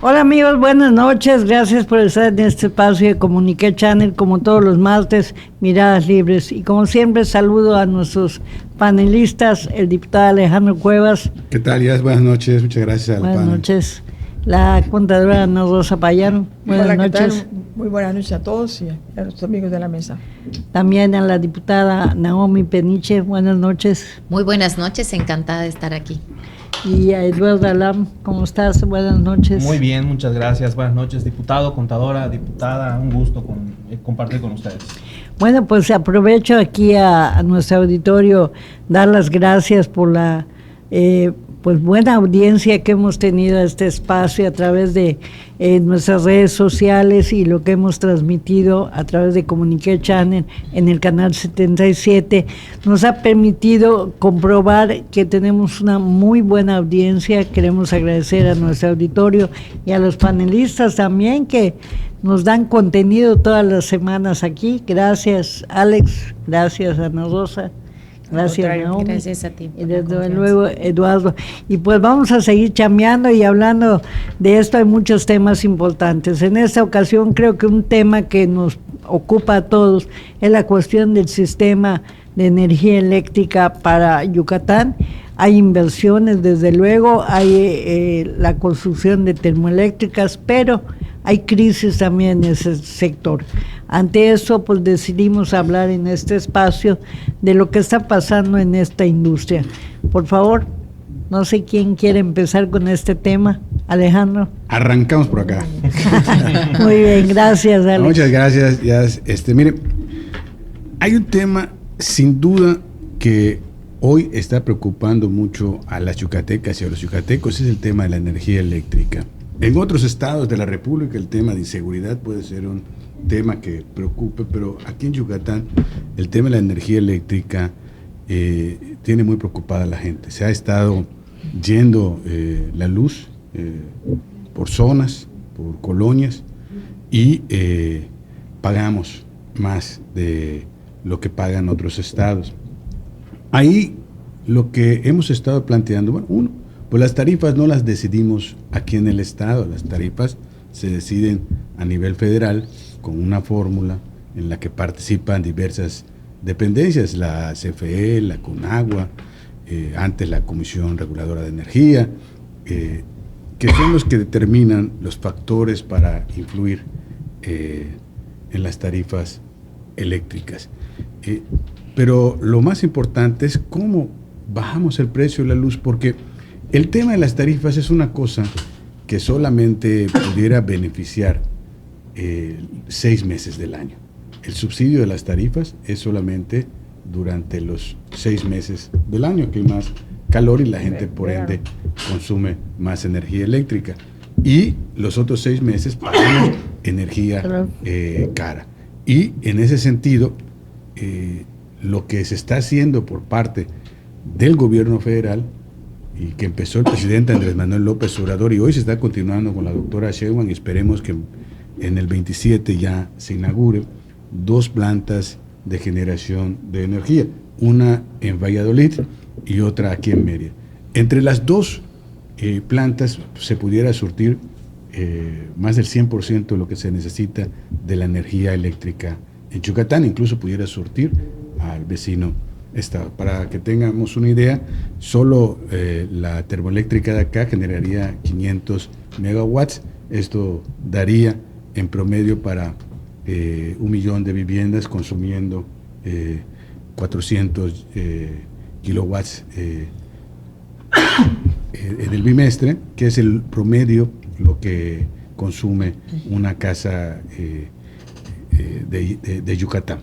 Hola amigos, buenas noches, gracias por estar en este espacio de Comunique Channel, como todos los martes, Miradas Libres. Y como siempre saludo a nuestros panelistas, el diputado Alejandro Cuevas. ¿Qué tal, Yas? Buenas noches, muchas gracias al panel. Buenas noches. La contadora Ana Rosa Payano. Buenas Hola, noches. ¿qué tal? Muy buenas noches a todos y a los amigos de la mesa. También a la diputada Naomi Peniche. Buenas noches. Muy buenas noches, encantada de estar aquí. Y a Eduardo Alam, ¿cómo estás? Buenas noches. Muy bien, muchas gracias. Buenas noches, diputado, contadora, diputada. Un gusto compartir con ustedes. Bueno, pues aprovecho aquí a nuestro auditorio, dar las gracias por la pues buena audiencia que hemos tenido a este espacio a través de nuestras redes sociales y lo que hemos transmitido a través de Comunique Channel en el canal 77. Nos ha permitido comprobar que tenemos una muy buena audiencia. Queremos agradecer a nuestro auditorio y a los panelistas también que nos dan contenido todas las semanas aquí. Gracias, Alex. Gracias, Ana Rosa. Gracias, Naomi. Gracias a ti. Y desde luego, Eduardo. Y pues vamos a seguir chambeando y hablando de esto. Hay muchos temas importantes. En esta ocasión creo que un tema que nos ocupa a todos es la cuestión del sistema de energía eléctrica para Yucatán. Hay inversiones, desde luego, hay la construcción de termoeléctricas, pero hay crisis también en ese sector. Ante eso, pues decidimos hablar en este espacio de lo que está pasando en esta industria. Por favor, no sé quién quiere empezar con este tema. Alejandro. Arrancamos por acá. Muy bien, gracias, Alex. Muchas gracias. Mire, hay un tema sin duda que hoy está preocupando mucho a las yucatecas y a los yucatecos, es el tema de la energía eléctrica. En otros estados de la República el tema de inseguridad puede ser un tema que preocupe, pero aquí en Yucatán el tema de la energía eléctrica tiene muy preocupada a la gente. Se ha estado yendo la luz por zonas, por colonias, y pagamos más de lo que pagan otros estados. Ahí lo que hemos estado planteando, bueno, uno, pues las tarifas no las decidimos aquí en el estado, las tarifas se deciden a nivel federal con una fórmula en la que participan diversas dependencias, la CFE, la CONAGUA, antes la Comisión Reguladora de Energía, que son los que determinan los factores para influir en las tarifas eléctricas. Pero lo más importante es cómo bajamos el precio de la luz, porque el tema de las tarifas es una cosa que solamente pudiera beneficiar 6 meses del año. El subsidio de las tarifas es solamente durante los 6 meses del año, que hay más calor y la gente por ende consume más energía eléctrica. Y los otros 6 meses pagamos energía cara. Y en ese sentido, lo que se está haciendo por parte del gobierno federal y que empezó el presidente Andrés Manuel López Obrador y hoy se está continuando con la doctora Sheinbaum y esperemos que en el 27 ya se inaugure 2 plantas de generación de energía, una en Valladolid y otra aquí en Mérida. Entre las 2 plantas se pudiera surtir más del 100% de lo que se necesita de la energía eléctrica en Yucatán, incluso pudiera surtir al vecino estado. Para que tengamos una idea, solo la termoeléctrica de acá generaría 500 megawatts. Esto daría en promedio para 1 millón de viviendas consumiendo 400 kilowatts en el bimestre, que es el promedio lo que consume una casa de Yucatán.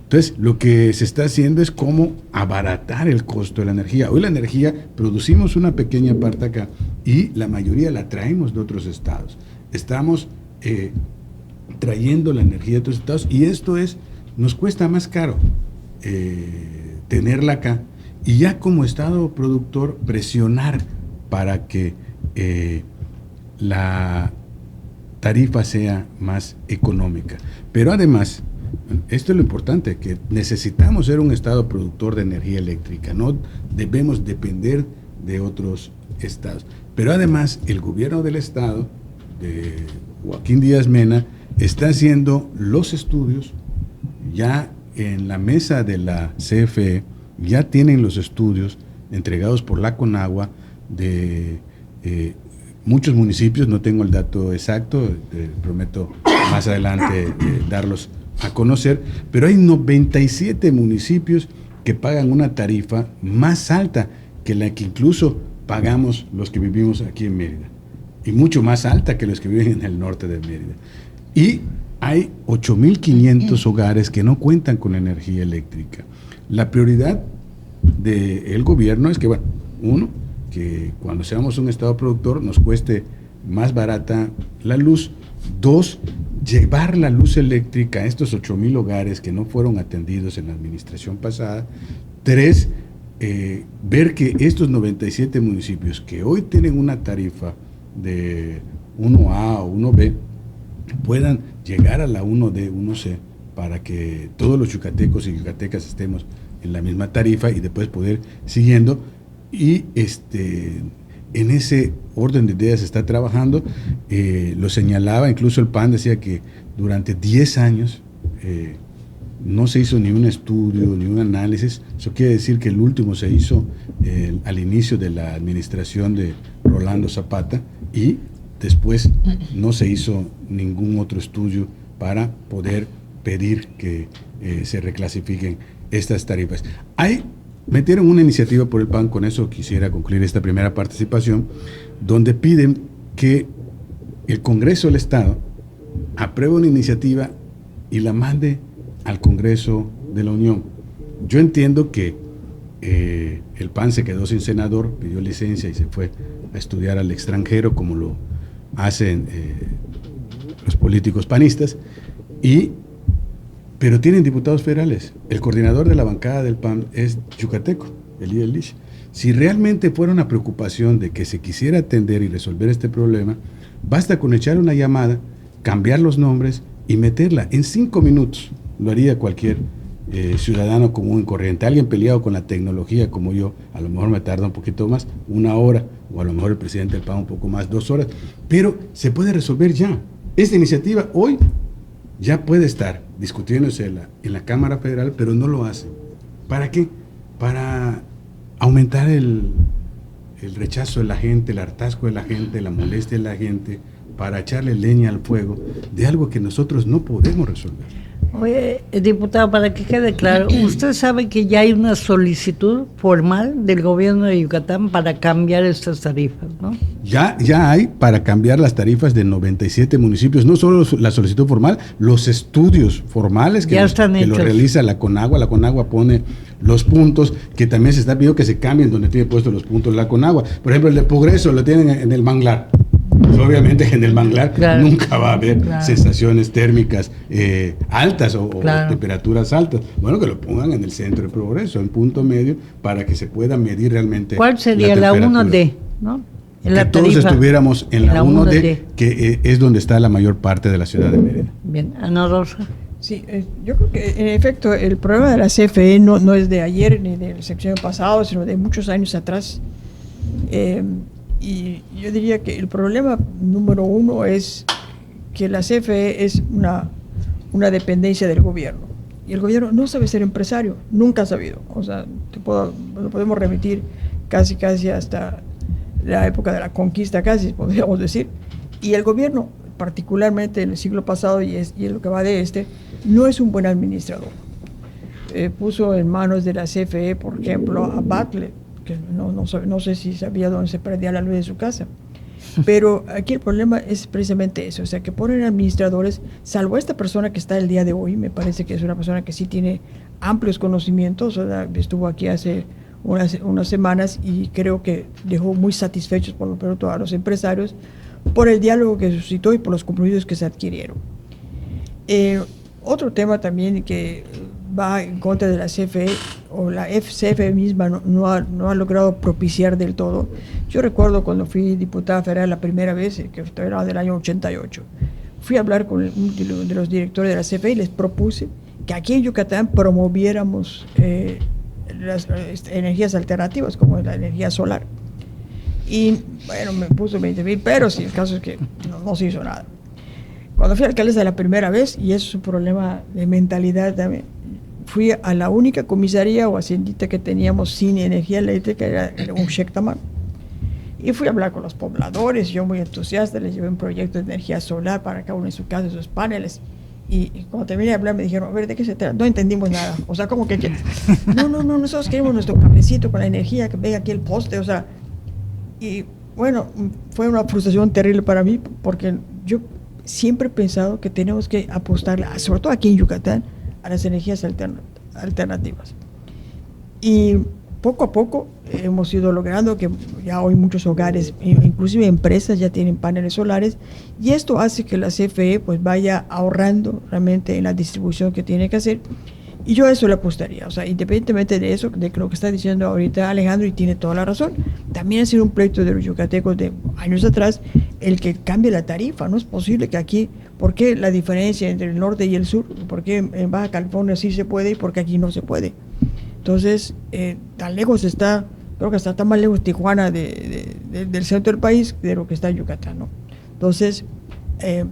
Entonces, lo que se está haciendo es cómo abaratar el costo de la energía. Hoy la energía, producimos una pequeña parte acá y la mayoría la traemos de otros estados. Estamos trayendo la energía de otros estados y esto nos cuesta más caro tenerla acá. Y ya como estado productor, presionar para que la tarifa sea más económica. Pero además, esto es lo importante, que necesitamos ser un estado productor de energía eléctrica, no debemos depender de otros estados. Pero además, el gobierno del estado de Joaquín Díaz Mena está haciendo los estudios, ya en la mesa de la CFE, ya tienen los estudios entregados por la Conagua de muchos municipios, no tengo el dato exacto, prometo más adelante darlos a conocer, pero hay 97 municipios que pagan una tarifa más alta que la que incluso pagamos los que vivimos aquí en Mérida, y mucho más alta que los que viven en el norte de Mérida. Y hay 8.500 hogares que no cuentan con energía eléctrica. La prioridad del gobierno es que, bueno, uno, que cuando seamos un estado productor nos cueste más barata la luz. Dos, llevar la luz eléctrica a estos 8.000 hogares que no fueron atendidos en la administración pasada. Tres, ver que estos 97 municipios que hoy tienen una tarifa de 1A o 1B puedan llegar a la 1D, 1C, para que todos los yucatecos y yucatecas estemos en la misma tarifa y después poder siguiendo. Y en ese orden de ideas se está trabajando. Lo señalaba, incluso el PAN decía que durante 10 años no se hizo ni un estudio, ni un análisis. Eso quiere decir que el último se hizo al inicio de la administración de Rolando Zapata, y después no se hizo ningún otro estudio para poder pedir que se reclasifiquen estas tarifas. Metieron una iniciativa por el PAN, con eso quisiera concluir esta primera participación, donde piden que el Congreso del Estado apruebe una iniciativa y la mande al Congreso de la Unión. Yo entiendo que el PAN se quedó sin senador, pidió licencia y se fue a estudiar al extranjero, como lo hacen los políticos panistas, pero tienen diputados federales. El coordinador de la bancada del PAN es yucateco, Elías Lich. Si realmente fuera una preocupación de que se quisiera atender y resolver este problema, basta con echar una llamada, cambiar los nombres y meterla. En 5 minutos lo haría cualquier ciudadano común y corriente. Alguien peleado con la tecnología como yo, a lo mejor me tarda un poquito más, 1 hora, o a lo mejor el presidente del PAN un poco más, 2 horas, pero se puede resolver ya. Esta iniciativa hoy ya puede estar discutiéndose en la Cámara Federal, pero no lo hace. ¿Para qué? Para aumentar el rechazo de la gente, el hartazgo de la gente, la molestia de la gente, para echarle leña al fuego de algo que nosotros no podemos resolver. Oye, diputado, para que quede claro, usted sabe que ya hay una solicitud formal del gobierno de Yucatán para cambiar estas tarifas, ¿no? Ya hay para cambiar las tarifas de 97 municipios, no solo la solicitud formal, los estudios formales que lo realiza la Conagua. La Conagua pone los puntos, que también se está pidiendo que se cambien donde tiene puestos los puntos la Conagua. Por ejemplo, el de Progreso lo tienen en el Manglar. Obviamente en el Manglar nunca va a haber sensaciones térmicas altas o temperaturas altas. Bueno, que lo pongan en el centro de Progreso, en punto medio, para que se pueda medir realmente. ¿Cuál sería la 1D? ¿No? Que todos estuviéramos en la 1D, que es donde está la mayor parte de la ciudad de Mérida. Bien, Ana Rosa. Sí, yo creo que en efecto el problema de la CFE no es de ayer ni del sexenio pasado, sino de muchos años atrás. Y yo diría que el problema número uno es que la CFE es una dependencia del gobierno. Y el gobierno no sabe ser empresario, nunca ha sabido. O sea, lo podemos remitir casi hasta la época de la conquista, casi, podríamos decir. Y el gobierno, particularmente en el siglo pasado y en lo que va de no es un buen administrador. Puso en manos de la CFE, por ejemplo, a Batlle, que no sé si sabía dónde se perdía la luz de su casa. Pero aquí el problema es precisamente eso, o sea, que ponen administradores, salvo esta persona que está el día de hoy, me parece que es una persona que sí tiene amplios conocimientos, o sea, estuvo aquí hace unas semanas y creo que dejó muy satisfechos por lo pronto a los empresarios por el diálogo que suscitó y por los compromisos que se adquirieron. Otro tema también que va en contra de la CFE, o la CFE misma no ha logrado propiciar del todo. Yo recuerdo cuando fui diputada federal la primera vez, que era del año 88, fui a hablar con uno de los directores de la CFE y les propuse que aquí en Yucatán promoviéramos las energías alternativas, como la energía solar. Y bueno, me puso 20,000, pero sí, el caso es que no se hizo nada. Cuando fui alcaldesa la primera vez, y eso es un problema de mentalidad también, fui a la única comisaría o haciendita que teníamos sin energía eléctrica, era un Shektaman. Y fui a hablar con los pobladores, yo muy entusiasta, les llevé un proyecto de energía solar para cada uno en su casa, sus paneles. Y cuando terminé de hablar me dijeron, a ver, ¿de qué se trata? No entendimos nada. O sea, ¿cómo que quieres? No, nosotros queremos nuestro cafecito con la energía, que venga aquí el poste, o sea. Y bueno, fue una frustración terrible para mí, porque yo siempre he pensado que tenemos que apostar, sobre todo aquí en Yucatán, a las energías alternativas. Y poco a poco hemos ido logrando que ya hoy muchos hogares, inclusive empresas, ya tienen paneles solares, y esto hace que la CFE pues vaya ahorrando realmente en la distribución que tiene que hacer, y yo a eso le apostaría. O sea, independientemente de eso, de lo que está diciendo ahorita Alejandro, y tiene toda la razón, también ha sido un proyecto de los yucatecos de años atrás el que cambie la tarifa. No es posible que aquí, ¿por qué la diferencia entre el norte y el sur? ¿Por qué en Baja California sí se puede y por qué aquí no se puede? Entonces, tan lejos está, creo que está más lejos Tijuana del centro del país de lo que está Yucatán, ¿no? Entonces,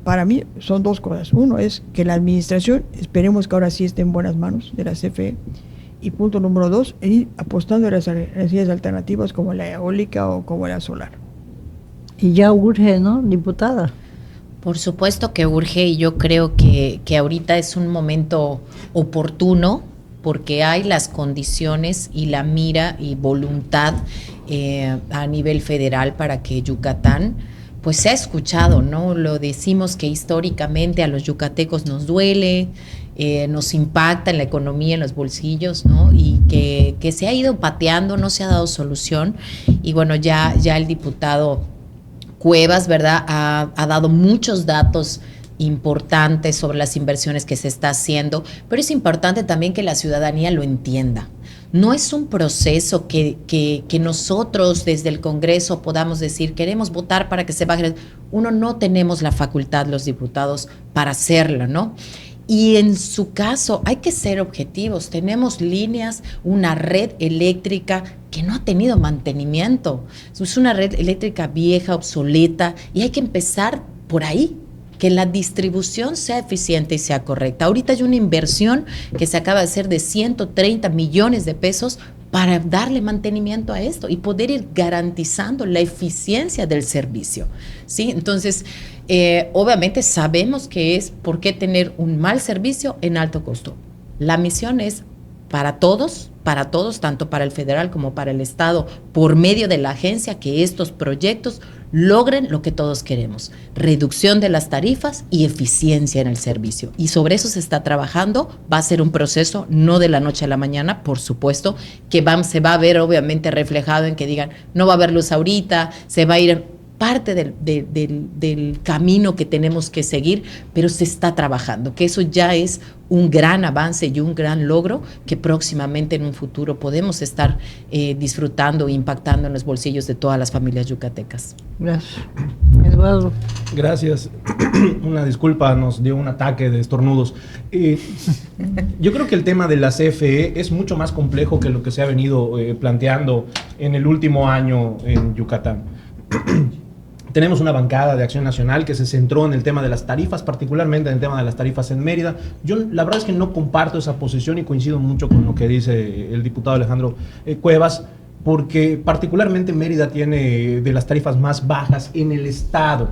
para mí son dos cosas. Uno es que la administración, esperemos que ahora sí esté en buenas manos de la CFE. Y punto número dos, ir apostando a las energías alternativas como la eólica o como la solar. Y ya urge, ¿no, diputada? Por supuesto que urge, y yo creo que ahorita es un momento oportuno porque hay las condiciones y la mira y voluntad a nivel federal para que Yucatán pues se ha escuchado, ¿no? Lo decimos que históricamente a los yucatecos nos duele, nos impacta en la economía, en los bolsillos, ¿no? Y que se ha ido pateando, no se ha dado solución. Y bueno, ya el diputado Cuevas, ¿verdad?, ha dado muchos datos importantes sobre las inversiones que se está haciendo, pero es importante también que la ciudadanía lo entienda. No es un proceso que nosotros desde el Congreso podamos decir, queremos votar para que se baje. Uno no tenemos la facultad, los diputados, para hacerlo, ¿no? Y en su caso hay que ser objetivos. Tenemos líneas, una red eléctrica que no ha tenido mantenimiento. Es una red eléctrica vieja, obsoleta, y hay que empezar por ahí, que la distribución sea eficiente y sea correcta. Ahorita hay una inversión que se acaba de hacer de 130 millones de pesos para darle mantenimiento a esto y poder ir garantizando la eficiencia del servicio, ¿sí? Entonces, obviamente sabemos que es por qué tener un mal servicio en alto costo. La misión es para todos, tanto para el federal como para el estado, por medio de la agencia, que estos proyectos logren lo que todos queremos: reducción de las tarifas y eficiencia en el servicio. Y sobre eso se está trabajando. Va a ser un proceso, no de la noche a la mañana, por supuesto, que se va a ver obviamente reflejado en que digan, no va a haber luz ahorita, se va a ir parte del camino que tenemos que seguir, pero se está trabajando, que eso ya es un gran avance y un gran logro que próximamente en un futuro podemos estar disfrutando e impactando en los bolsillos de todas las familias yucatecas. Gracias. Eduardo. Gracias. Una disculpa, nos dio un ataque de estornudos. Yo creo que el tema de la CFE es mucho más complejo que lo que se ha venido planteando en el último año en Yucatán. Tenemos una bancada de Acción Nacional que se centró en el tema de las tarifas, particularmente en el tema de las tarifas en Mérida. Yo la verdad es que no comparto esa posición y coincido mucho con lo que dice el diputado Alejandro Cuevas, porque particularmente Mérida tiene de las tarifas más bajas en el estado.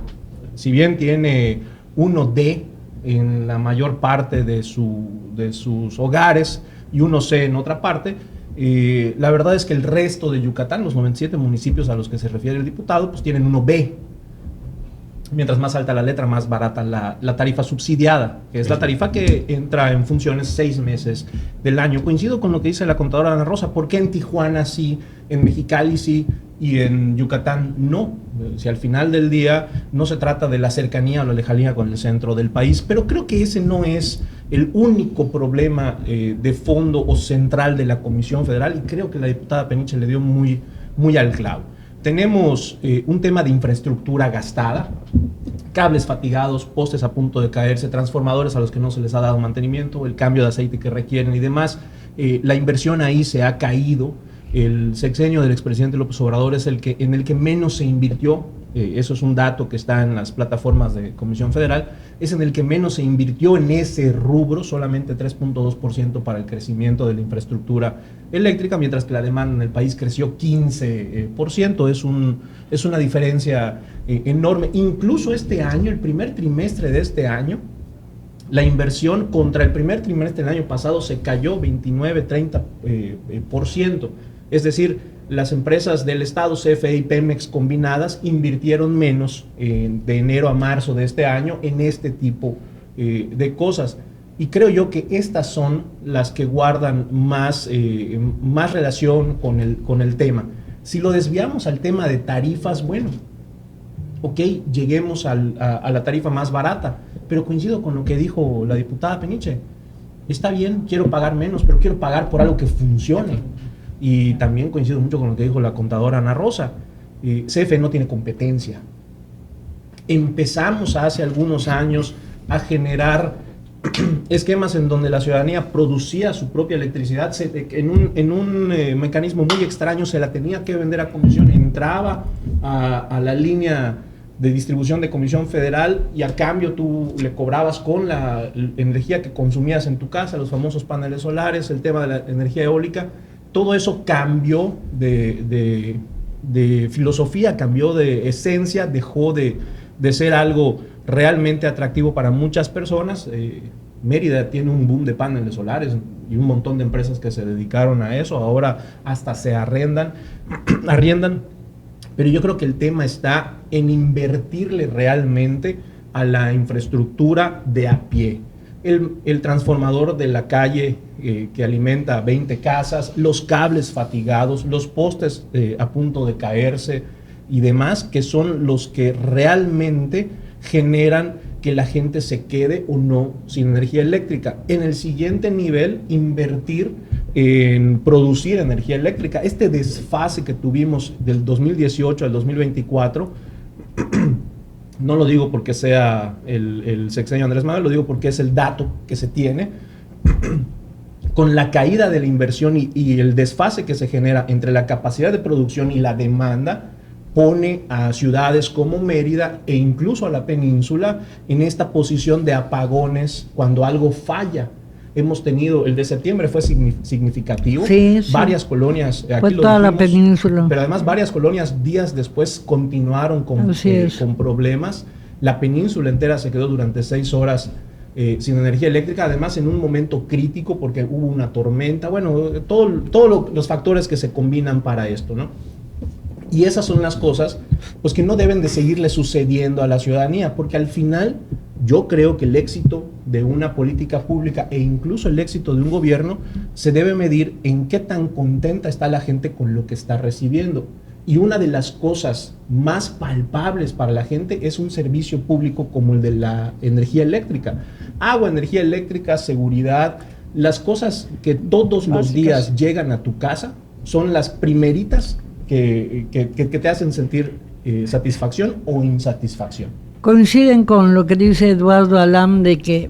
Si bien tiene 1D en la mayor parte de sus hogares y 1C en otra parte, la verdad es que el resto de Yucatán, los 97 municipios a los que se refiere el diputado, pues tienen 1B. Mientras más alta la letra, más barata la tarifa subsidiada, que es la tarifa que entra en funciones 6 meses del año. Coincido con lo que dice la contadora Ana Rosa. ¿Por qué en Tijuana sí, en Mexicali sí y en Yucatán no? Si al final del día no se trata de la cercanía o la lejanía con el centro del país, pero creo que ese no es el único problema de fondo o central de la Comisión Federal, y creo que la diputada Peniche le dio muy al clavo. Tenemos un tema de infraestructura gastada, cables fatigados, postes a punto de caerse, transformadores a los que no se les ha dado mantenimiento, el cambio de aceite que requieren y demás. La inversión ahí se ha caído el sexenio del expresidente López Obrador es en el que menos se invirtió, eso es un dato que está en las plataformas de Comisión Federal, es en el que menos se invirtió en ese rubro, solamente 3.2% para el crecimiento de la infraestructura eléctrica, mientras que la demanda en el país creció 15%, es una diferencia enorme. Incluso este año, el primer trimestre de este año, la inversión contra el primer trimestre del año pasado se cayó 29-30%. Es decir, las empresas del Estado, CFE y Pemex combinadas, invirtieron menos de enero a marzo de este año en este tipo de cosas. Y creo yo que estas son las que guardan más relación con el tema. Si lo desviamos al tema de tarifas, bueno, ok, lleguemos a la tarifa más barata, pero coincido con lo que dijo la diputada Peniche. Está bien, quiero pagar menos, pero quiero pagar por algo que funcione. Y también coincido mucho con lo que dijo la contadora Ana Rosa. CFE no tiene competencia. Empezamos hace algunos años a generar esquemas en donde la ciudadanía producía su propia electricidad en un mecanismo muy extraño, se la tenía que vender a comisión, entraba a la línea de distribución de Comisión Federal y a cambio tú le cobrabas con la energía que consumías en tu casa, los famosos paneles solares, el tema de la energía eólica. Todo eso cambió de filosofía, cambió de esencia, dejó de ser algo realmente atractivo para muchas personas. Mérida tiene un boom de paneles solares y un montón de empresas que se dedicaron a eso, ahora hasta se arriendan. Pero yo creo que el tema está en invertirle realmente a la infraestructura de a pie. El transformador de la calle que alimenta 20 casas, los cables fatigados, los postes a punto de caerse y demás, que son los que realmente generan que la gente se quede o no sin energía eléctrica. En el siguiente nivel, invertir en producir energía eléctrica. Este desfase que tuvimos del 2018 al 2024, no lo digo porque sea el sexenio Andrés Manuel, lo digo porque es el dato que se tiene, con la caída de la inversión y el desfase que se genera entre la capacidad de producción y la demanda, pone a ciudades como Mérida e incluso a la península en esta posición de apagones cuando algo falla. Hemos tenido, el de septiembre fue significativo, sí. Varias colonias, aquí fue lo toda dijimos, la península. pero además varias colonias días después continuaron con problemas. La península entera se quedó durante 6 horas sin energía eléctrica, además en un momento crítico porque hubo una tormenta, bueno, todos los factores que se combinan para esto, ¿no? Y esas son las cosas pues, que no deben de seguirle sucediendo a la ciudadanía, porque al final yo creo que el éxito de una política pública e incluso el éxito de un gobierno se debe medir en qué tan contenta está la gente con lo que está recibiendo. Y una de las cosas más palpables para la gente es un servicio público como el de la energía eléctrica. Agua, energía eléctrica, seguridad, las cosas que todos los días llegan a tu casa son las primeritas que te hacen sentir satisfacción o insatisfacción. Coinciden con lo que dice Eduardo Alam de que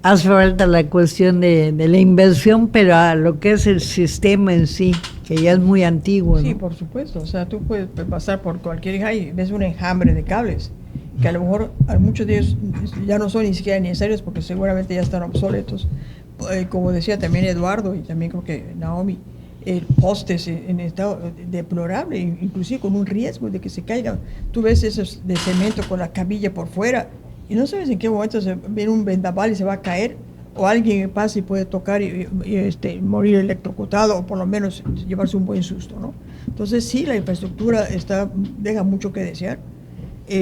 hace falta la cuestión de la inversión, pero a lo que es el sistema en sí, que ya es muy antiguo, ¿no? Sí, por supuesto. O sea, tú puedes pasar por cualquier hija y ves un enjambre de cables, que a lo mejor a muchos de ellos ya no son ni siquiera necesarios porque seguramente ya están obsoletos. Como decía también Eduardo y también creo que Naomi, postes en estado deplorable, inclusive con un riesgo de que se caigan. Tú ves esos de cemento con la cabilla por fuera y no sabes en qué momento se viene un vendaval y se va a caer, o alguien pasa y puede tocar y morir electrocutado, o por lo menos llevarse un buen susto, ¿no? Entonces sí, la infraestructura deja mucho que desear.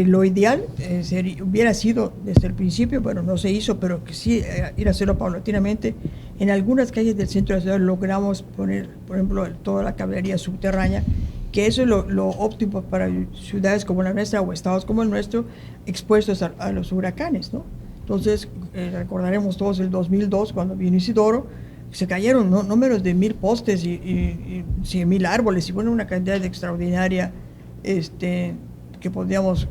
Lo ideal hubiera sido desde el principio, bueno, no se hizo, pero que sí ir a hacerlo paulatinamente. En algunas calles del centro de la ciudad logramos poner, por ejemplo, toda la cabllería subterránea, que eso es lo óptimo para ciudades como la nuestra o estados como el nuestro, expuestos a los huracanes, ¿no? Entonces, recordaremos todos el 2002, cuando vino Isidoro, se cayeron no menos de 1,000 postes y 100,000 árboles, y bueno, una cantidad extraordinaria que podríamos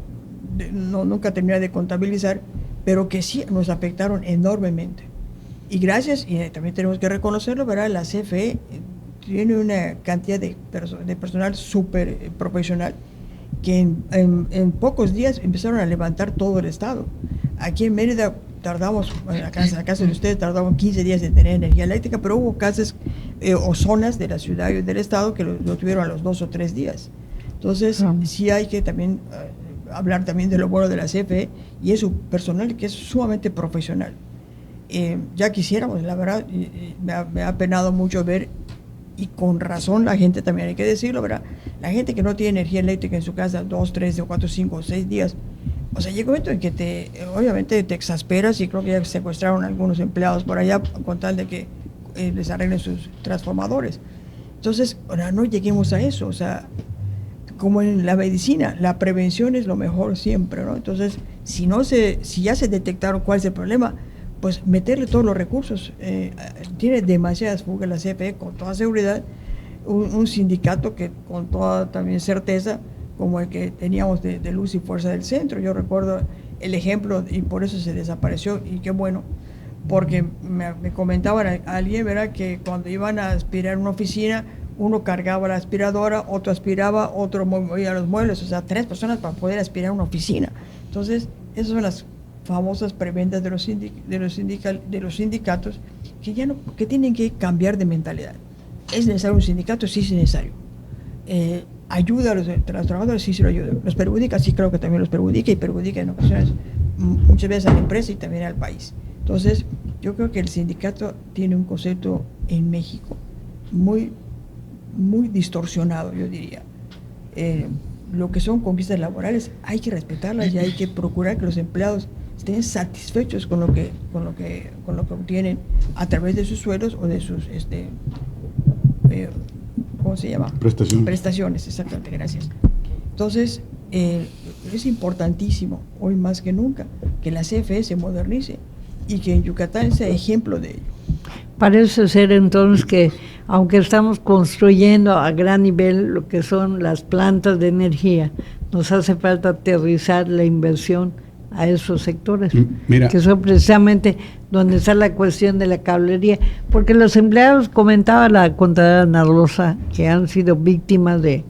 nunca terminar de contabilizar, pero que sí nos afectaron enormemente. Y gracias, y también tenemos que reconocerlo, ¿verdad? La CFE tiene una cantidad de personal súper profesional que en pocos días empezaron a levantar todo el estado. Aquí en Mérida tardamos, en la casa de ustedes tardamos 15 días en tener energía eléctrica, pero hubo casas o zonas de la ciudad y del estado que lo tuvieron a los 2 o 3 días. Entonces, sí hay que también hablar también de lo bueno de la CFE y es su personal que es sumamente profesional. Ya quisiéramos, la verdad, me ha penado mucho ver, y con razón la gente también hay que decirlo, ¿verdad? La gente que no tiene energía eléctrica en su casa 2, 3, 4, 5, 6 días, o sea, llega un momento en que obviamente te exasperas, y creo que ya secuestraron a algunos empleados por allá con tal de que les arreglen sus transformadores. Entonces, ahora no lleguemos a eso, o sea, como en la medicina, la prevención es lo mejor siempre, ¿no? Entonces, si ya se detectaron cuál es el problema, pues meterle todos los recursos. Tiene demasiadas fugas la CFE, con toda seguridad. Un sindicato que con toda también certeza, como el que teníamos de Luz y Fuerza del Centro. Yo recuerdo el ejemplo, y por eso se desapareció, y qué bueno, porque me comentaban a alguien, ¿verdad?, que cuando iban a aspirar una oficina, uno cargaba la aspiradora, otro aspiraba, otro movía los muebles, o sea, 3 personas para poder aspirar una oficina. Entonces, esas son las famosas preventas de los sindicatos que tienen que cambiar de mentalidad. ¿Es necesario un sindicato? Sí, es necesario. ¿Ayuda a los trabajadores? Sí, se lo ayuda. ¿Los perjudica? Sí, creo que también los perjudica, y perjudica en ocasiones muchas veces a la empresa y también al país. Entonces, yo creo que el sindicato tiene un concepto en México muy distorsionado, yo diría. Lo que son conquistas laborales hay que respetarlas y hay que procurar que los empleados estén satisfechos con lo que obtienen a través de sus sueldos o de sus ¿cómo se llama? Prestaciones, exactamente, gracias. Entonces, es importantísimo hoy más que nunca que la CFE se modernice y que en Yucatán sea ejemplo de ello. Parece ser entonces que, aunque estamos construyendo a gran nivel lo que son las plantas de energía, nos hace falta aterrizar la inversión a esos sectores, que son precisamente donde está la cuestión de la cablería, porque los empleados, comentaba la contadora Ana Rosa, que han sido víctimas de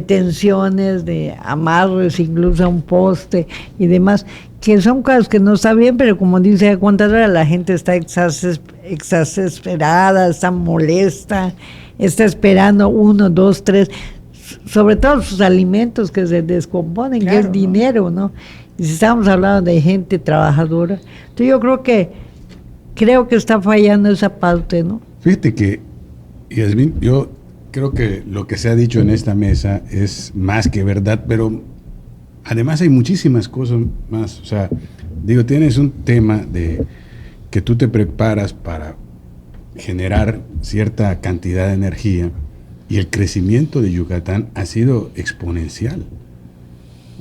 tensiones, de amarres incluso a un poste y demás, que son cosas que no está bien, pero como dice la contadora, la gente está exasperada, está molesta, está esperando 1, 2, 3, sobre todo sus alimentos que se descomponen, claro, que es dinero, ¿no? Y si estamos hablando de gente trabajadora, entonces yo creo que está fallando esa parte, ¿no? Fíjate que, Yasmín, yo creo que lo que se ha dicho en esta mesa es más que verdad, pero además hay muchísimas cosas más. O sea, digo, tienes un tema de que tú te preparas para generar cierta cantidad de energía, y el crecimiento de Yucatán ha sido exponencial.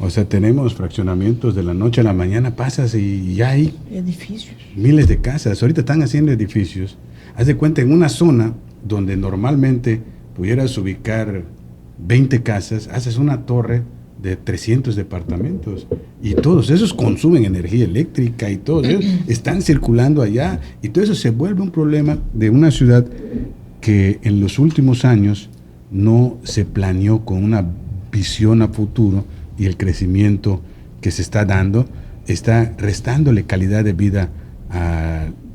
O sea, tenemos fraccionamientos de la noche a la mañana, pasas y ya hay edificios, miles de casas. Ahorita están haciendo edificios. Haz de cuenta, en una zona donde normalmente pudieras ubicar 20 casas, haces una torre de 300 departamentos, y todos esos consumen energía eléctrica, y todos ellos están circulando allá, y todo eso se vuelve un problema de una ciudad que en los últimos años no se planeó con una visión a futuro, y el crecimiento que se está dando está restándole calidad de vida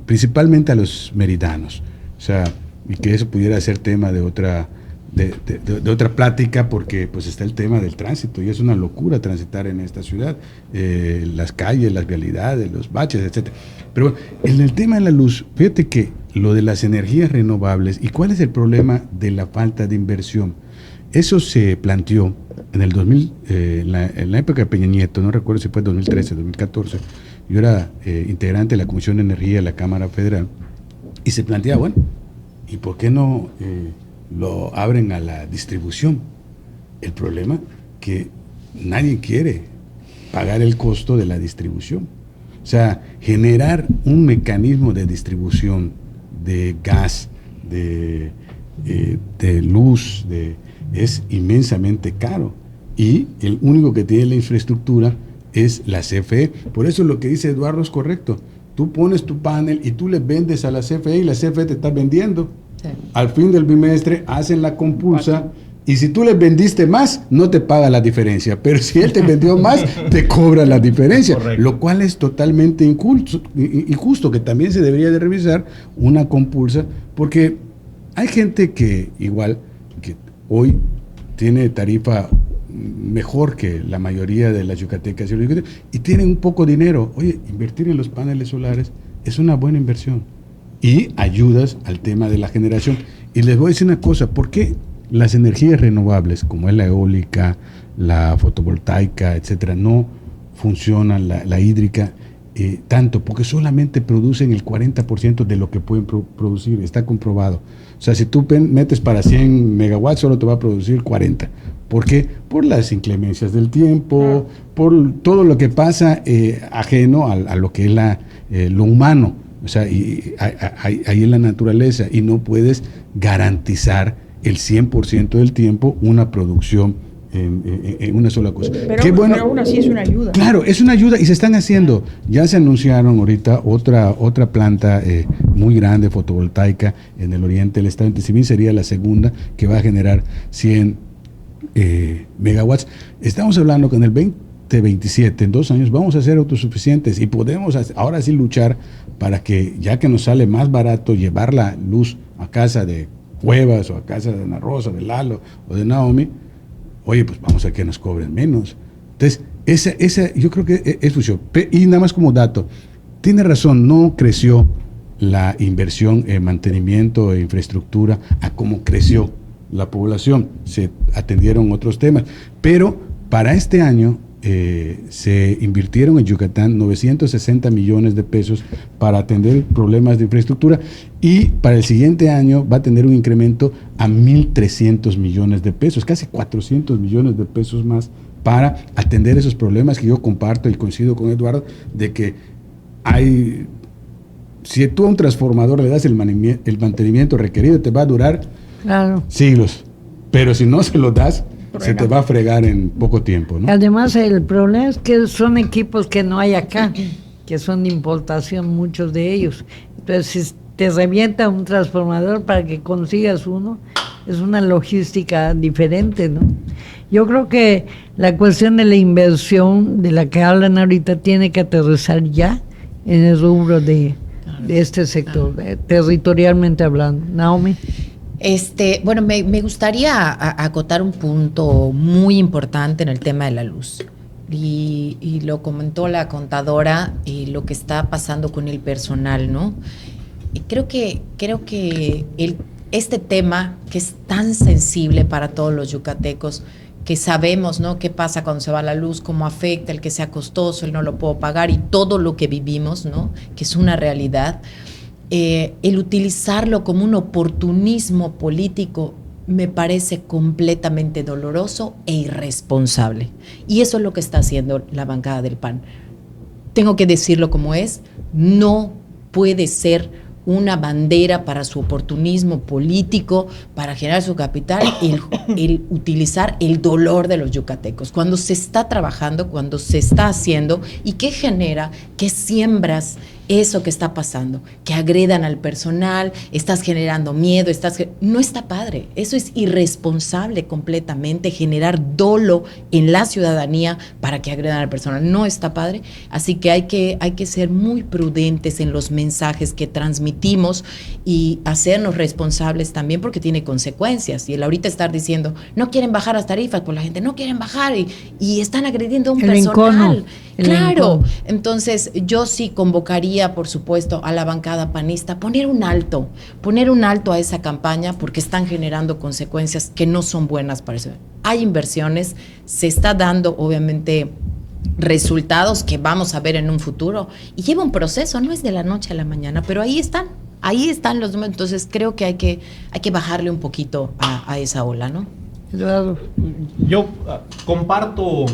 principalmente a los meridanos. O sea, y que eso pudiera ser tema de otra plática, porque pues está el tema del tránsito, y es una locura transitar en esta ciudad, las calles, las vialidades, los baches, etcétera. Pero en el tema de la luz, fíjate que lo de las energías renovables, y cuál es el problema de la falta de inversión, eso se planteó en el 2000, en la época de Peña Nieto, no recuerdo si fue 2013, 2014, yo era integrante de la Comisión de Energía de la Cámara Federal, y se plantea, bueno, ¿y por qué no lo abren a la distribución? El problema que nadie quiere pagar el costo de la distribución. O sea, generar un mecanismo de distribución de gas, de luz, es inmensamente caro. Y el único que tiene la infraestructura es la CFE. Por eso lo que dice Eduardo es correcto. Tú pones tu panel y tú le vendes a la CFE, y la CFE te está vendiendo. Sí. Al fin del bimestre hacen la compulsa y si tú le vendiste más, no te paga la diferencia. Pero si él te vendió más, te cobra la diferencia. Correcto. Lo cual es totalmente injusto, que también se debería de revisar una compulsa, porque hay gente que igual, que hoy tiene tarifa mejor que la mayoría de las yucatecas y los yucatecos, y tienen un poco de dinero. Oye, invertir en los paneles solares es una buena inversión y ayudas al tema de la generación. Y les voy a decir una cosa, ¿por qué las energías renovables, como es la eólica, la fotovoltaica, etcétera, no funcionan, la hídrica, tanto? Porque solamente producen el 40% de lo que pueden producir, está comprobado. O sea, si tú metes para 100 megawatts, solo te va a producir 40. ¿Por qué? Por las inclemencias del tiempo, por todo lo que pasa ajeno a lo que es lo humano. O sea, ahí en la naturaleza, y no puedes garantizar el 100% del tiempo una producción en una sola cosa. Pero, Qué bueno. pero aún así es una ayuda. Claro, es una ayuda y se están haciendo. Ya se anunciaron ahorita otra planta muy grande fotovoltaica en el oriente del estado. Si bien sería la segunda, que va a generar 100 megawatts. Estamos hablando que en el 2027, en 2 años, vamos a ser autosuficientes y podemos ahora sí luchar para que, ya que nos sale más barato llevar la luz a casa de Cuevas o a casa de Ana Rosa, de Lalo o de Naomi, oye, pues vamos a que nos cobren menos. Entonces, esa yo creo que es fusión. Y nada más como dato, tiene razón, no creció la inversión en mantenimiento e infraestructura a como creció la población. Se atendieron otros temas. Pero para este año se invirtieron en Yucatán 960 millones de pesos para atender problemas de infraestructura, y para el siguiente año va a tener un incremento a 1.300 millones de pesos, casi 400 millones de pesos más para atender esos problemas que yo comparto y coincido con Eduardo, de que si tú a un transformador le das el mantenimiento requerido, te va a durar siglos, pero si no se lo das, se te va a fregar en poco tiempo, ¿no? Además, el problema es que son equipos que no hay acá, que son de importación, muchos de ellos. Entonces, si te revienta un transformador para que consigas uno, es una logística diferente, ¿no? Yo creo que la cuestión de la inversión de la que hablan ahorita tiene que aterrizar ya en el rubro de este sector, territorialmente hablando. Naomi. Bueno, me gustaría acotar un punto muy importante en el tema de la luz. Y lo comentó la contadora, y lo que está pasando con el personal, ¿no? Y creo que este tema, que es tan sensible para todos los yucatecos, que sabemos, ¿no?, qué pasa cuando se va la luz, cómo afecta, el que sea costoso, el no lo puedo pagar, y todo lo que vivimos, ¿no?, que es una realidad. El utilizarlo como un oportunismo político me parece completamente doloroso e irresponsable. Y eso es lo que está haciendo la bancada del PAN. Tengo que decirlo como es, no puede ser una bandera para su oportunismo político, para generar su capital, el utilizar el dolor de los yucatecos. Cuando se está trabajando, cuando se está haciendo, ¿y qué genera? ¿Qué siembras? Eso que está pasando, que agredan al personal, estás generando miedo, no está padre. Eso es irresponsable completamente, generar dolo en la ciudadanía para que agredan al personal. No está padre. Así que hay que ser muy prudentes en los mensajes que transmitimos y hacernos responsables también, porque tiene consecuencias. Y el ahorita estar diciendo, no quieren bajar las tarifas, pues la gente no quieren bajar y están agrediendo a un personal. Claro. Entonces, yo sí convocaría, por supuesto, a la bancada panista, poner un alto a esa campaña, porque están generando consecuencias que no son buenas para eso. Hay inversiones, se está dando, obviamente, resultados que vamos a ver en un futuro, y lleva un proceso, no es de la noche a la mañana, pero ahí están los números. Entonces, creo que hay que bajarle un poquito a esa ola, ¿no? Eduardo. Yo comparto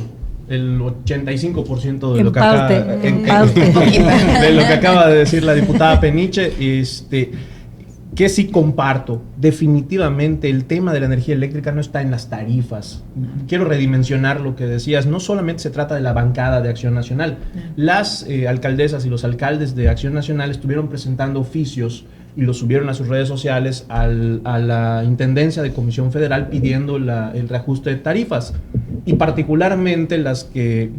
el 85% de en lo que parte, de lo que acaba de decir la diputada Peniche, que sí comparto. Definitivamente el tema de la energía eléctrica no está en las tarifas. Quiero redimensionar lo que decías. No solamente se trata de la bancada de Acción Nacional. Las alcaldesas y los alcaldes de Acción Nacional estuvieron presentando oficios y lo subieron a sus redes sociales a la Intendencia de Comisión Federal pidiendo el reajuste de tarifas, y particularmente las y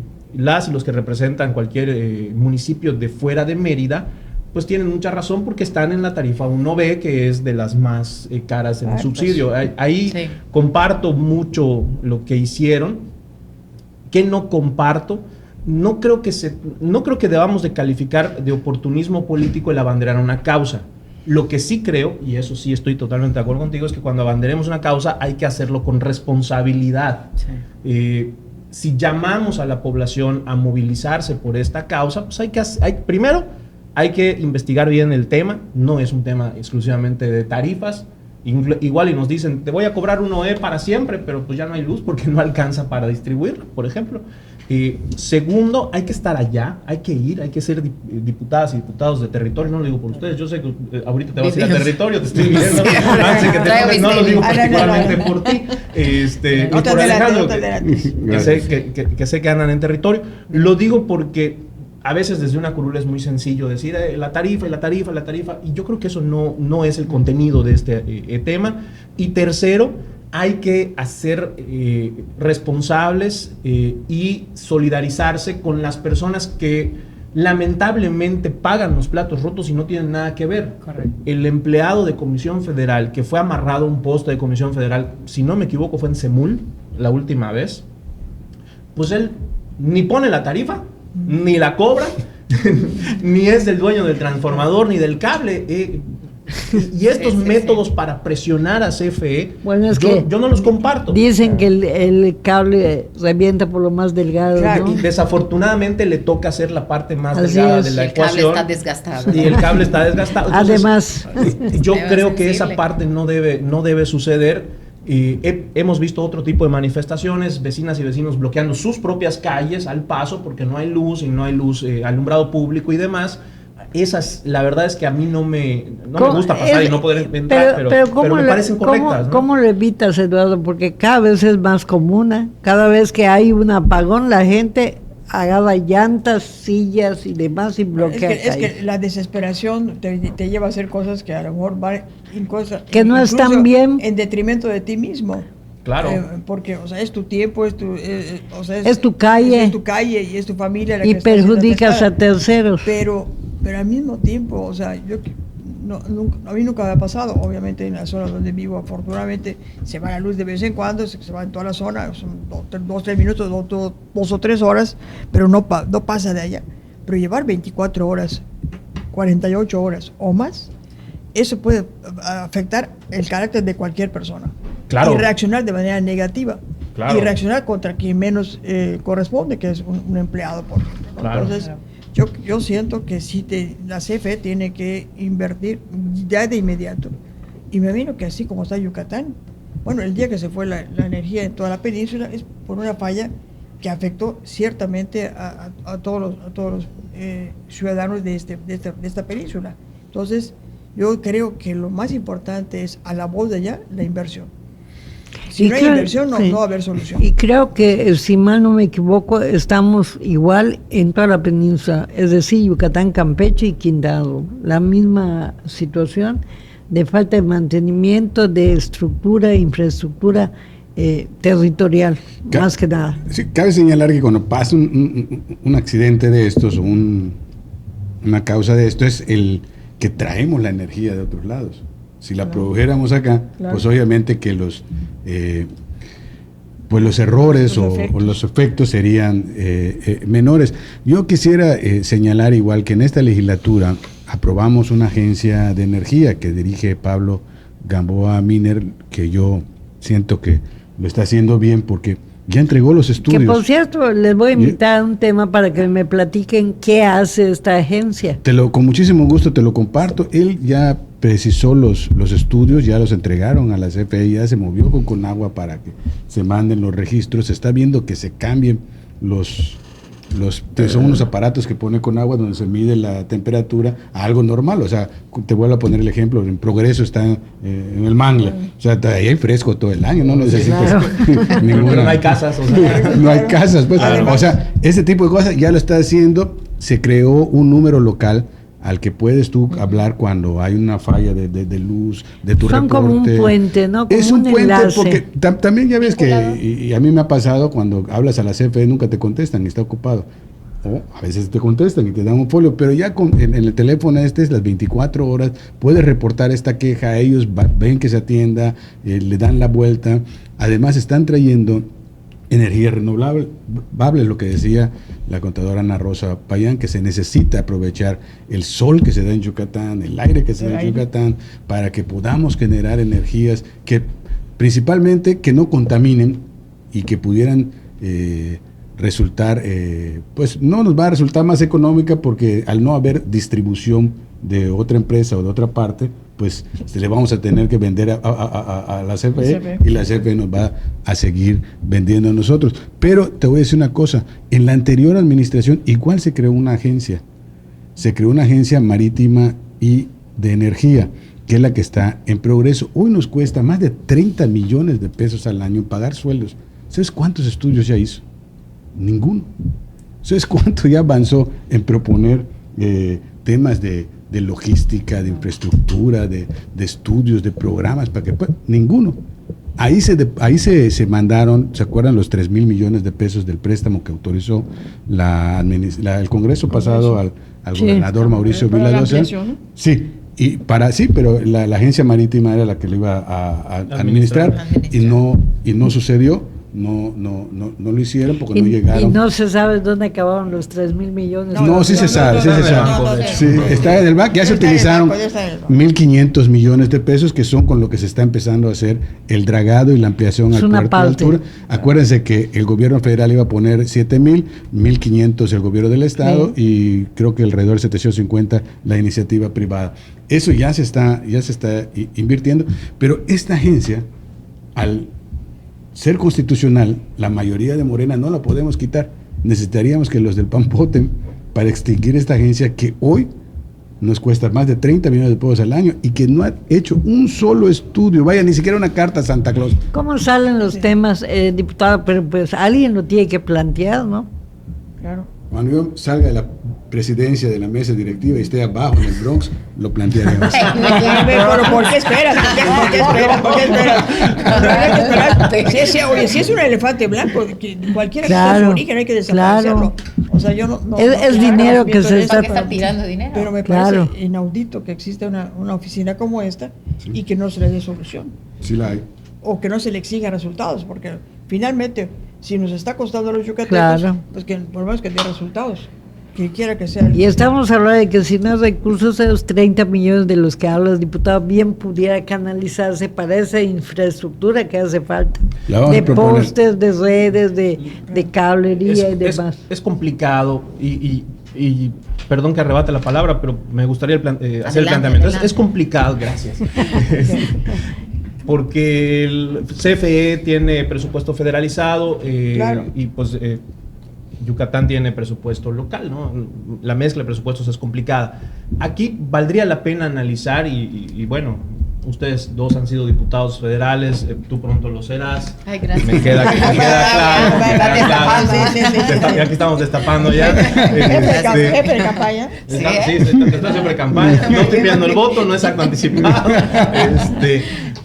los que representan cualquier municipio de fuera de Mérida, pues tienen mucha razón porque están en la tarifa 1B, que es de las más caras en el subsidio. Ahí sí comparto mucho lo que hicieron. ¿Qué no comparto? No creo que debamos de calificar de oportunismo político el abanderar una causa. Lo que sí creo, y eso sí estoy totalmente de acuerdo contigo, es que cuando abanderemos una causa hay que hacerlo con responsabilidad. Sí. Si llamamos a la población a movilizarse por esta causa, pues primero hay que investigar bien el tema. No es un tema exclusivamente de tarifas. Igual y nos dicen, te voy a cobrar 1E para siempre, pero pues ya no hay luz porque no alcanza para distribuirlo, por ejemplo. Segundo, hay que estar allá, hay que ir, hay que ser diputadas y diputados de territorio. No lo digo por ustedes, yo sé que ahorita te vas a ir a territorio, te estoy viendo, antes que te pongas, no lo digo particularmente por ti, y por Alejandro, que sé que andan en territorio. Lo digo porque a veces desde una curul es muy sencillo decir la tarifa, y yo creo que eso no es el contenido de este tema. Y tercero, hay que hacer responsables y solidarizarse con las personas que lamentablemente pagan los platos rotos y no tienen nada que ver. Correcto. El empleado de Comisión Federal que fue amarrado a un poste de Comisión Federal, si no me equivoco fue en Semul la última vez, pues él ni pone la tarifa, ni la cobra, ni es del dueño del transformador, ni del cable. Y estos métodos para presionar a CFE, bueno, yo no los comparto. Dicen que el cable revienta por lo más delgado, claro, ¿no? Y desafortunadamente le toca hacer la parte más delgada de la ecuación. El cable está desgastado. Y el cable está desgastado. Entonces, además, yo creo que esa parte no debe suceder. Hemos visto otro tipo de manifestaciones, vecinas y vecinos bloqueando sus propias calles al paso porque no hay luz y no hay luz, alumbrado público y demás. La verdad es que a mí no me gusta pasar y no poder entrar, pero me parecen correctas, ¿no? ¿Cómo lo evitas, Eduardo? Porque cada vez es más común, cada vez que hay un apagón, la gente agarra llantas, sillas y demás y bloquea. Es que la desesperación te lleva a hacer cosas que a lo mejor van en cosas que no están bien, en detrimento de ti mismo. Claro. Porque, o sea, es tu tiempo, es tu calle. Es tu calle y es tu familia la y que perjudicas a terceros. Pero al mismo tiempo, o sea, a mí nunca me ha pasado. Obviamente en la zona donde vivo, afortunadamente, se va la luz de vez en cuando, se va en toda la zona, son 2-3 minutos, 2 o 3 horas, pero no pasa de allá. Pero llevar 24 horas, 48 horas o más, eso puede afectar el carácter de cualquier persona. Claro. Y reaccionar de manera negativa. Claro. Y reaccionar contra quien menos corresponde, que es un empleado, por ejemplo, ¿no? Claro. Entonces, yo siento que la CFE tiene que invertir ya de inmediato. Y me imagino que así como está Yucatán, bueno, el día que se fue la energía en toda la península es por una falla que afectó ciertamente a todos los ciudadanos de esta península. Entonces, yo creo que lo más importante es a la voz de allá, la inversión. Si no hay inversión, no va a haber solución. Y creo que, si mal no me equivoco, estamos igual en toda la península, es decir, Yucatán, Campeche y Quintana. La misma situación de falta de mantenimiento, de estructura, infraestructura territorial, más que nada. Sí, cabe señalar que cuando pasa un accidente de estos, o una causa de esto, es el que traemos la energía de otros lados. Si la produjéramos acá, claro, pues obviamente que los errores o los efectos serían menores. Yo quisiera señalar igual que en esta legislatura aprobamos una agencia de energía que dirige Pablo Gamboa Miner, que yo siento que lo está haciendo bien porque ya entregó los estudios. Que por cierto, les voy a invitar a un tema para que me platiquen qué hace esta agencia. Con muchísimo gusto te lo comparto. Él ya precisó los estudios, ya los entregaron a la CFE, ya se movió con Conagua para que se manden los registros. Se está viendo que se cambien son unos aparatos que pone Conagua donde se mide la temperatura a algo normal. O sea, te vuelvo a poner el ejemplo, en Progreso está en el Mangla, o sea, ahí hay fresco todo el año, no necesitas ninguna. Pero no hay casas, o sea. No hay casas, pues. Además, o sea, ese tipo de cosas ya lo está haciendo. Se creó un número local al que puedes tú hablar cuando hay una falla de luz, de tu Son reporte. como un puente, ¿no? Como Es un puente enlace. porque también ya ves que, y a mí me ha pasado cuando hablas a la CFE, nunca te contestan, está ocupado. O a veces te contestan y te dan un folio, pero ya en el teléfono es las 24 horas, puedes reportar esta queja, ellos ven que se atienda, le dan la vuelta. Además están trayendo energía renovable, lo que decía la contadora Ana Rosa Payán, que se necesita aprovechar el sol que se da en Yucatán, el aire que se da en Yucatán, para que podamos generar energías que principalmente que no contaminen y que pudieran resultar, pues no nos va a resultar más económica, porque al no haber distribución de otra empresa o de otra parte, pues le vamos a tener que vender a la CFE, y la CFE nos va a seguir vendiendo a nosotros. Pero te voy a decir una cosa, en la anterior administración igual se creó una agencia marítima y de energía, que es la que está en progreso. Hoy nos cuesta más de 30 millones de pesos al año pagar sueldos. ¿Sabes cuántos estudios ya hizo? Ninguno. ¿Sabes cuánto ya avanzó en proponer temas de logística, de infraestructura, de estudios, de programas? Para que ninguno. Ahí se mandaron, ¿se acuerdan los 3,000 millones de pesos del préstamo que autorizó el Congreso pasado al gobernador Mauricio Villalobos? ¿No? Sí. Pero la agencia marítima era la que lo iba a administrar y no sucedió. No lo hicieron porque no llegaron. Y no se sabe dónde acabaron los 3,000 millones. No, sí se sabe. Sí, está en el banco. Ya se utilizaron 1,500 millones de pesos, que son con lo que se está empezando a hacer el dragado y la ampliación al puerto de altura. Acuérdense que el gobierno federal iba a poner 7,000, 1,500 el gobierno del estado, y creo que alrededor de 750 la iniciativa privada. Eso ya se está invirtiendo, pero esta agencia, al ser constitucional, la mayoría de Morena no la podemos quitar. Necesitaríamos que los del PAN voten para extinguir esta agencia, que hoy nos cuesta más de 30 millones de pesos al año y que no ha hecho un solo estudio, vaya, ni siquiera una carta a Santa Claus. ¿Cómo salen los temas, diputado? Pero pues alguien lo tiene que plantear, ¿no? Claro. Cuando yo salga de la presidencia de la mesa directiva y esté abajo en el Bronx, lo plantearemos. Pero ¿por qué esperas? ¿Por qué esperas? Si es un elefante blanco, cualquiera que sea su origen hay que desaparecerlo. O sea, yo no es dinero que se está tirando dinero. Pero me parece inaudito que exista una oficina como esta y que no se le dé solución. Sí la hay. O que no se le exija resultados, porque finalmente, si nos está costando a los yucatecos, pues que por lo menos que dé resultados. Que quiera que sea. Y estamos hablando de que si no hay recursos, esos 30 millones de los que hablas, diputado, bien pudiera canalizarse para esa infraestructura que hace falta. De postes, de redes, de cablería y demás. Es complicado y perdón que arrebate la palabra, pero me gustaría hacer el planteamiento. Es complicado, gracias. Porque el CFE tiene presupuesto federalizado y pues Yucatán tiene presupuesto local, ¿no? La mezcla de presupuestos es complicada. Aquí valdría la pena analizar y bueno, ustedes dos han sido diputados federales, tú pronto lo serás. Ay, gracias. Me queda claro. Sí. Aquí estamos destapando ya. Jefe de campaña. Sí, está siempre en campaña. No estoy pidiendo el voto, no es acto anticipado.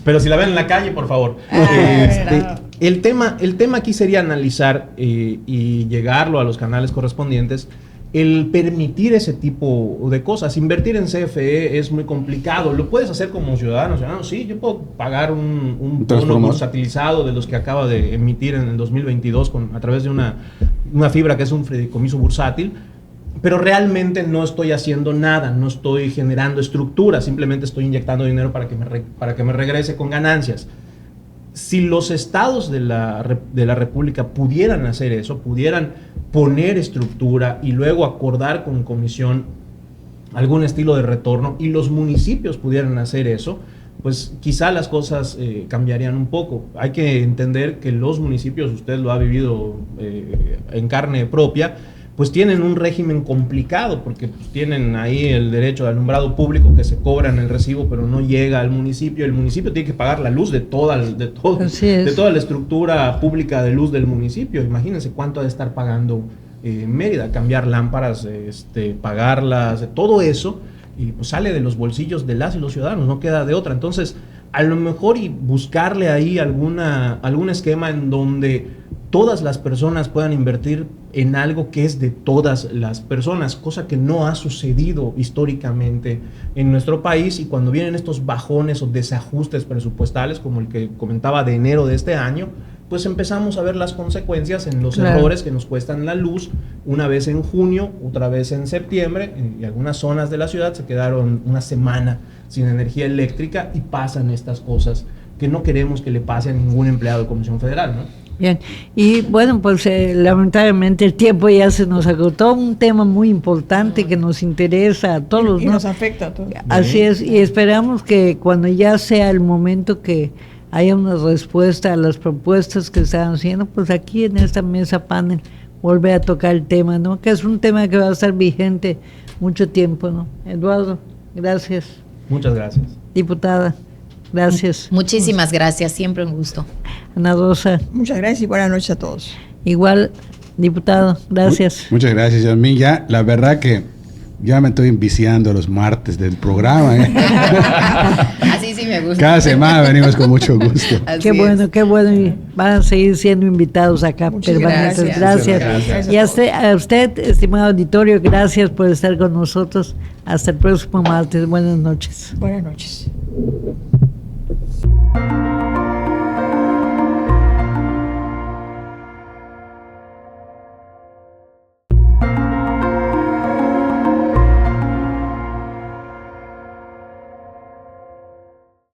Pero si la ven en la calle, por favor. El tema aquí sería analizar y llegarlo a los canales correspondientes, el permitir ese tipo de cosas. Invertir en CFE es muy complicado. Lo puedes hacer como ciudadano. Sí, yo puedo pagar un bono bursatilizado de los que acaba de emitir en el 2022 a través de una fibra que es un fideicomiso bursátil, pero realmente no estoy haciendo nada, no estoy generando estructura, simplemente estoy inyectando dinero para que me regrese con ganancias. Si los estados de la República pudieran hacer eso, pudieran poner estructura y luego acordar con comisión algún estilo de retorno, y los municipios pudieran hacer eso, pues quizá las cosas cambiarían un poco. Hay que entender que los municipios, usted lo ha vivido en carne propia, pues tienen un régimen complicado, porque pues, tienen ahí el derecho de alumbrado público que se cobra en el recibo, pero no llega al municipio. El municipio tiene que pagar la luz de toda la estructura pública de luz del municipio. Imagínense cuánto ha de estar pagando Mérida, cambiar lámparas, pagarlas, todo eso, y pues sale de los bolsillos de las y los ciudadanos, no queda de otra. Entonces, a lo mejor y buscarle ahí algún esquema en donde todas las personas puedan invertir en algo que es de todas las personas, cosa que no ha sucedido históricamente en nuestro país, y cuando vienen estos bajones o desajustes presupuestales, como el que comentaba de enero de este año, pues empezamos a ver las consecuencias en los errores que nos cuestan la luz, una vez en junio, otra vez en septiembre, y algunas zonas de la ciudad se quedaron una semana sin energía eléctrica, y pasan estas cosas que no queremos que le pase a ningún empleado de Comisión Federal, ¿no? Bien, y bueno, pues lamentablemente el tiempo ya se nos agotó, un tema muy importante que nos interesa a todos, y ¿no? nos afecta a todos. Así es, y esperamos que cuando ya sea el momento que haya una respuesta a las propuestas que están haciendo, pues aquí en esta mesa panel volver a tocar el tema, ¿no? Que es un tema que va a estar vigente mucho tiempo, ¿no? Eduardo, gracias. Muchas gracias. Diputada, gracias. Muchísimas gracias, siempre un gusto. Ana Rosa, Muchas gracias y buenas noches a todos. igual, diputado, gracias. Muchas gracias, Yasmín. Ya, la verdad que ya me estoy enviciando los martes del programa. Así sí me gusta. Cada semana venimos con mucho gusto. Así Qué es. bueno, y van a seguir siendo invitados acá Muchas permanentes. gracias. Gracias. Y a usted, estimado auditorio, gracias por estar con nosotros. Hasta el próximo martes. Buenas noches. Buenas noches.